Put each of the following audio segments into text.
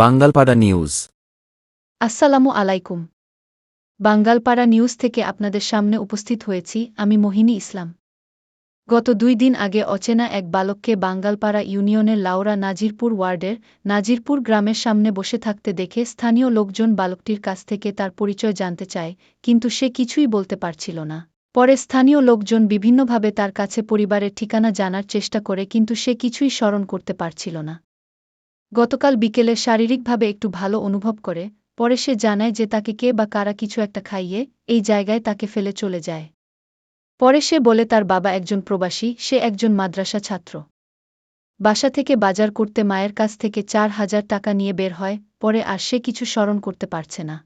Bangalpara news. আসসালামু আলাইকুম। Bangalpara news থেকে আপনাদের সামনে উপস্থিত হয়েছি আমি মোহিনী ইসলাম। গত 2 দিন আগে অচেনা এক বালককে বাঙ্গালপাড়া ইউনিয়নের লাউড়া নাজিরপুর ওয়ার্ডের নাজিরপুর গ্রামের সামনে বসে থাকতে দেখে স্থানীয় লোকজন বালকটির কাছ থেকে তার পরিচয় জানতে চায়, কিন্তু সে কিছুই বলতে পারছিল না। পরে স্থানীয় লোকজন বিভিন্নভাবে তার কাছে পরিবারের ঠিকানা জানার চেষ্টা করে, কিন্তু সে কিছুই স্মরণ করতে পারছিল না। গতকাল বিকেলে শারীরিকভাবে একটু ভালো অনুভব করে, পরে সে জানায় যে তাকে কে বা কারা কিছু একটা খাইয়ে এই জায়গায় তাকে ফেলে চলে যায়। পরে সে বলে তার বাবা একজন প্রবাসী, সে একজন মাদ্রাসা ছাত্র। বাসা থেকে বাজার করতে মায়ের কাছ থেকে 4,000 টাকা নিয়ে বের হয়, পরে আর সে কিছু স্মরণ করতে পারছে না।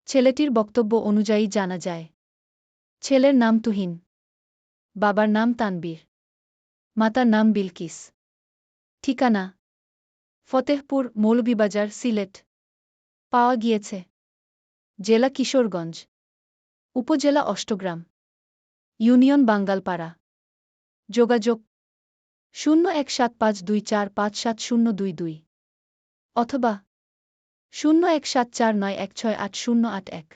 ছেলেটির বক্তব্য অনুযায়ী জানা যায়, ছেলের নাম তুহিন, বাবার নাম তানবীর, মাতার নাম বিলকিস। ঠিকানা ফতেহপুর, মৌলভীবাজার, সিলেট। পাওয়া গিয়েছে জেলা কিশোরগঞ্জ, উপজেলা অষ্টগ্রাম, ইউনিয়ন বাঙ্গালপাড়া। যোগাযোগ 017524570022 অথবা 017491680881।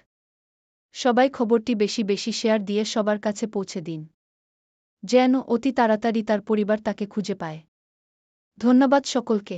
সবাই খবরটি বেশি বেশি শেয়ার দিয়ে সবার কাছে পৌঁছে দিন, যেন অতি তাড়াতাড়ি তার পরিবার তাকে খুঁজে পায়। ধন্যবাদ সকলকে।